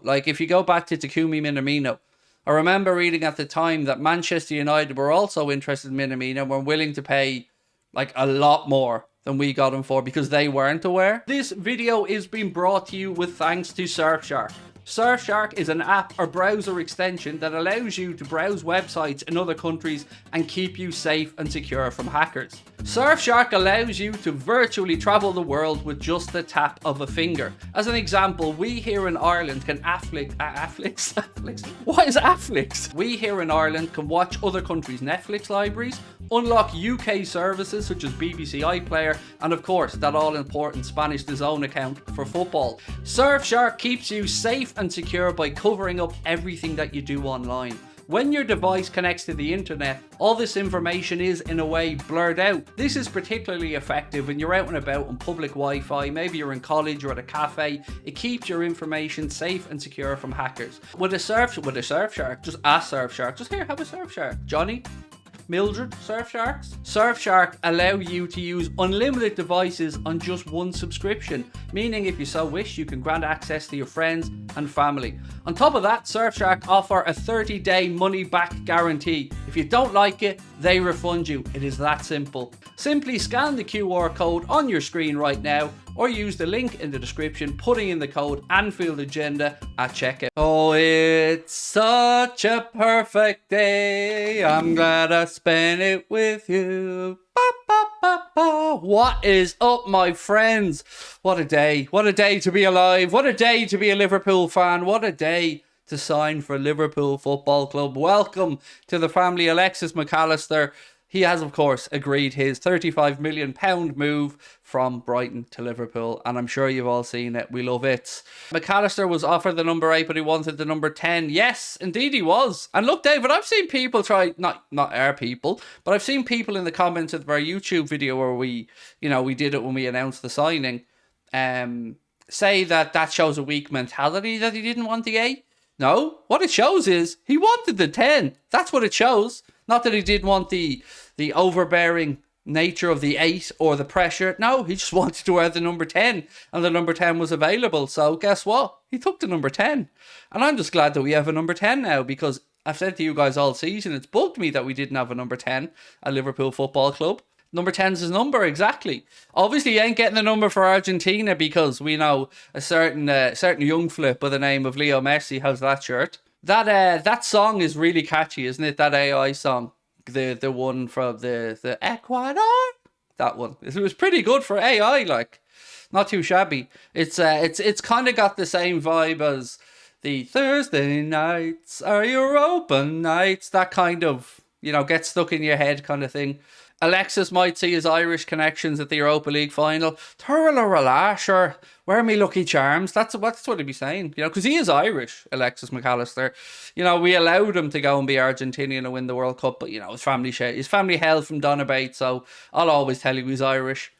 Like, if you go back to Takumi Minamino, I remember reading at the time that Manchester United were also interested in Minamino and were willing to pay like a lot more than we got him for because they weren't aware. This video is being brought to you with thanks to Surfshark. Surfshark is an app or browser extension that allows you to browse websites in other countries and keep you safe and secure from hackers. Surfshark allows you to virtually travel the world with just the tap of a finger. As an example, we here in Ireland can What is Afflix? We here in Ireland can watch other countries' Netflix libraries, unlock UK services such as BBC iPlayer, and of course that all-important Spanish DAZN account for football. Surfshark keeps you safe and secure by covering up everything that you do online. When your device connects to the internet, all this information is, in a way, blurred out. This is particularly effective when you're out and about on public Wi-Fi, maybe you're in college or at a cafe. It keeps your information safe and secure from hackers. With a Surfshark, just ask Surfshark. Just here, have a Surfshark. Johnny? Mildred, Surfsharks? Surfshark allow you to use unlimited devices on just one subscription, meaning if you so wish, you can grant access to your friends and family. On top of that, Surfshark offer a 30-day money-back guarantee. If you don't like it, they refund you. It is that simple. Simply scan the QR code on your screen right now, or use the link in the description, putting in the code Anfield Agenda at checkout. Oh, it's such a perfect day. I'm glad I spent it with you. Ba, ba, ba, ba. What is up, my friends? What a day. What a day to be alive. What a day to be a Liverpool fan. What a day to sign for Liverpool Football Club. Welcome to the family, Alexis Mac Allister. He has, of course, agreed his £35 million move from Brighton to Liverpool, and I'm sure you've all seen it. We love it. Mac Allister was offered the number 8, but he wanted the number 10. Yes, indeed he was. And look, David, I've seen people try, not our people, but I've seen people in the comments of our YouTube video where we did it when we announced the signing, say that shows a weak mentality that he didn't want the 8. No, what it shows is he wanted the 10. That's what it shows. Not that he didn't want the overbearing nature of the 8 or the pressure. No, he just wanted to wear the number 10, and the number 10 was available. So guess what? He took the number 10. And I'm just glad that we have a number 10 now, because I've said to you guys all season, it's bugged me that we didn't have a number 10 at Liverpool Football Club. Number 10's his number, exactly. Obviously, he ain't getting the number for Argentina because we know a certain young flip by the name of Leo Messi has that shirt. That song is really catchy, isn't it? That AI song, the one from the Ecuador, that one. It was pretty good for AI, like, not too shabby. It's kind of got the same vibe as the Thursday nights are your open nights. That kind of, get stuck in your head kind of thing. Alexis might see his Irish connections at the Europa League final. Turla, sure. Where are me lucky charms? That's what he'd be saying, because he is Irish, Alexis Mac Allister. We allowed him to go and be Argentinian and win the World Cup, but his family hailed from Donabate, so I'll always tell you he's Irish.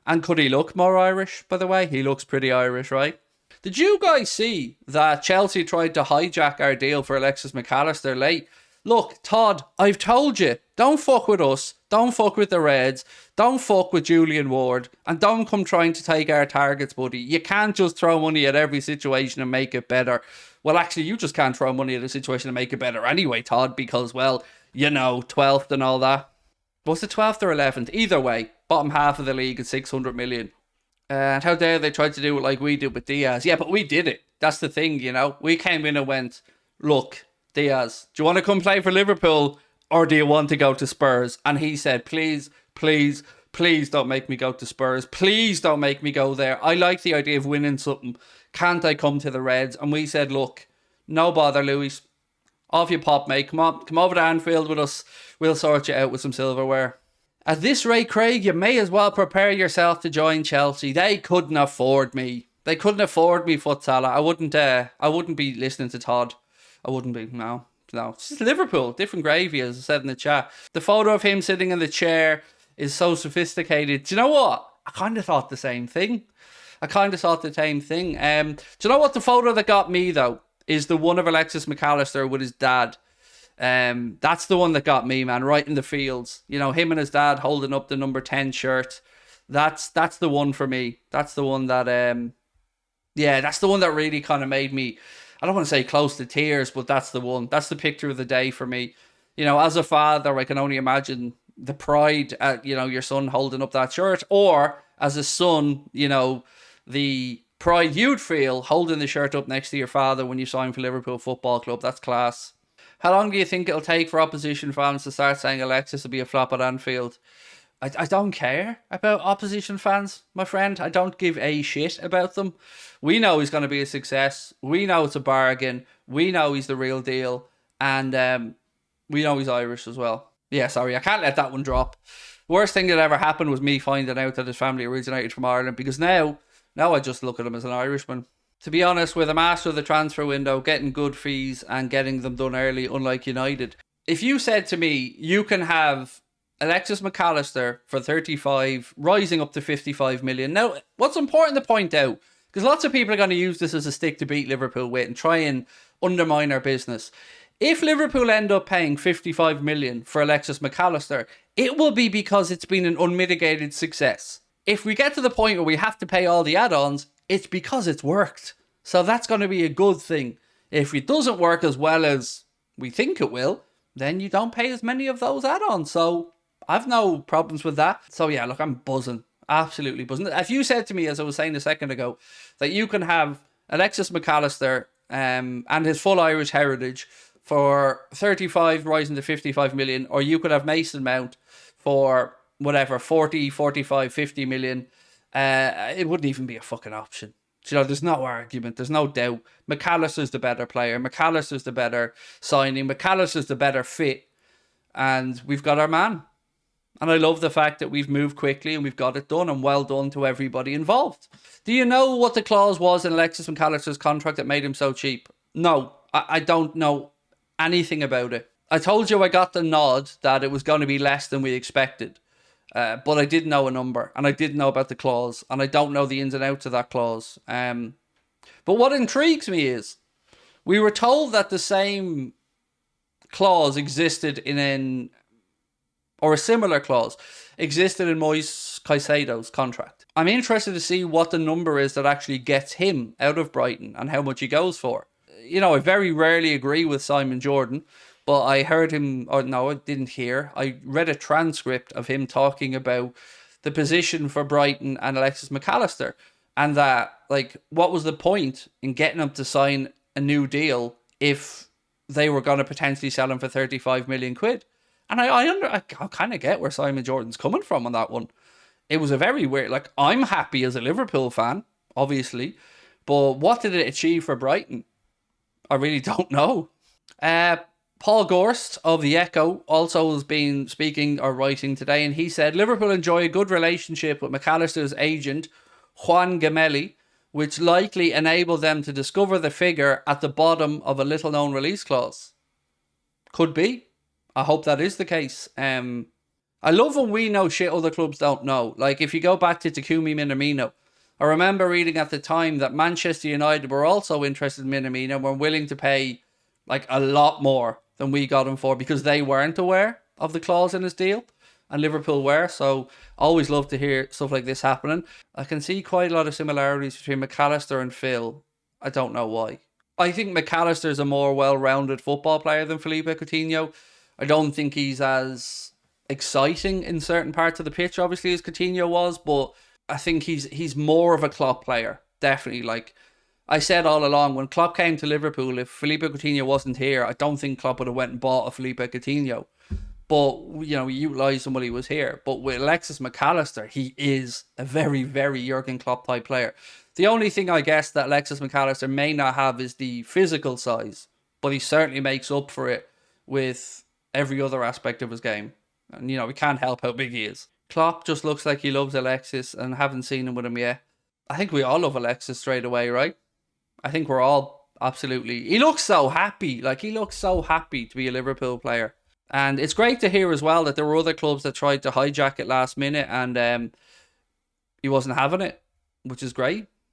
And could he look more Irish, by the way? He looks pretty Irish, right? Did you guys see that Chelsea tried to hijack our deal for Alexis Mac Allister late? Look, Todd, I've told you, don't fuck with us, don't fuck with the Reds, don't fuck with Julian Ward, and don't come trying to take our targets, buddy. You can't just throw money at every situation and make it better. Well, actually, you just can't throw money at a situation and make it better anyway, Todd, because, 12th and all that. Was it 12th or 11th? Either way, bottom half of the league at 600 million. And how dare they try to do it like we did with Diaz? Yeah, but we did it. That's the thing, We came in and went, look, Diaz, do you want to come play for Liverpool or do you want to go to Spurs? And he said, please, please, please don't make me go to Spurs. Please don't make me go there. I like the idea of winning something. Can't I come to the Reds? And we said, look, no bother, Louis. Off you pop, mate. Come on, come over to Anfield with us. We'll sort you out with some silverware. At this rate, Craig, you may as well prepare yourself to join Chelsea. They couldn't afford me. They couldn't afford me, Foot Salah. I wouldn't be listening to Todd. I wouldn't be, no. It's just Liverpool, different gravy, as I said in the chat. The photo of him sitting in the chair is so sophisticated. Do you know what? I kind of thought the same thing. Do you know what the photo that got me, though? Is the one of Alexis Mac Allister with his dad. That's the one that got me, man, right in the fields. Him and his dad holding up the number 10 shirt. That's the one for me. That's the one that, that's the one that really kind of made me... I don't want to say close to tears, but that's the one. That's the picture of the day for me. You know, as a father, I can only imagine the pride at, you know, your son holding up that shirt, or as a son, you know, the pride you'd feel holding the shirt up next to your father when you sign for Liverpool Football Club. That's class. How long do you think it'll take for opposition fans to start saying Alexis will be a flop at Anfield? I don't care about opposition fans, my friend. I don't give a shit about them. We know he's going to be a success. We know it's a bargain. We know he's the real deal. And we know he's Irish as well. Yeah, sorry, I can't let that one drop. Worst thing that ever happened was me finding out that his family originated from Ireland, because now I just look at him as an Irishman. To be honest, we're the master of the transfer window, getting good fees and getting them done early, unlike United. If you said to me, you can have Alexis Mac Allister for 35, rising up to 55 million. Now, what's important to point out, because lots of people are going to use this as a stick to beat Liverpool with and try and undermine our business. If Liverpool end up paying 55 million for Alexis Mac Allister, it will be because it's been an unmitigated success. If we get to the point where we have to pay all the add-ons, it's because it's worked. So that's going to be a good thing. If it doesn't work as well as we think it will, then you don't pay as many of those add-ons. So I've no problems with that. So yeah, look, I'm buzzing. Absolutely buzzing. If you said to me, as I was saying a second ago, that you can have Alexis Mac Allister and his full Irish heritage for 35 rising to 55 million, or you could have Mason Mount for whatever, 40, 45, 50 million, it wouldn't even be a fucking option. You know, there's no argument. There's no doubt. Mac Allister's the better player. Mac Allister's the better signing. Mac Allister's the better fit. And we've got our man. And I love the fact that we've moved quickly and we've got it done, and well done to everybody involved. Do you know what the clause was in Alexis Mac Allister's contract that made him so cheap? No, I don't know anything about it. I told you I got the nod that it was going to be less than we expected. But I did know a number, and I did know about the clause, and I don't know the ins and outs of that clause. But what intrigues me is, we were told that the same clause existed or a similar clause existed in Moise Caicedo's contract. I'm interested to see what the number is that actually gets him out of Brighton and how much he goes for. You know, I very rarely agree with Simon Jordan, but I heard him, or no, I didn't hear. I read a transcript of him talking about the position for Brighton and Alexis Mac Allister, and that, like, what was the point in getting him to sign a new deal if they were going to potentially sell him for 35 million quid? And I kind of get where Simon Jordan's coming from on that one. It was a very weird, like, I'm happy as a Liverpool fan, obviously, but what did it achieve for Brighton? I really don't know. Paul Gorst of The Echo also has been speaking or writing today, and he said Liverpool enjoy a good relationship with Mac Allister's agent, Juan Gemelli, which likely enabled them to discover the figure at the bottom of a little-known release clause. Could be. I hope that is the case. I love when we know shit other clubs don't know. Like, if you go back to Takumi Minamino, I remember reading at the time that Manchester United were also interested in Minamino and were willing to pay like a lot more than we got him for, because they weren't aware of the clause in his deal and Liverpool were. So always love to hear stuff like this happening. I can see quite a lot of similarities between Mac Allister and Phil. I don't know why. I think Mac Allister is a more well-rounded football player than Felipe Coutinho. I don't think he's as exciting in certain parts of the pitch, obviously, as Coutinho was, but I think he's more of a Klopp player. Definitely. Like I said all along, when Klopp came to Liverpool, if Felipe Coutinho wasn't here, I don't think Klopp would have went and bought a Felipe Coutinho. But, you know, we utilised him while he was here. But with Alexis Mac Allister, he is a very, very Jurgen Klopp type player. The only thing I guess that Alexis Mac Allister may not have is the physical size, but he certainly makes up for it with every other aspect of his game. And, you know, we can't help how big he is. Klopp just looks like he loves Alexis, and haven't seen him with him yet. I think we all love Alexis straight away, right? I think we're all absolutely... He looks so happy. Like, he looks so happy to be a Liverpool player. And it's great to hear as well that there were other clubs that tried to hijack it last minute, and he wasn't having it, which is great.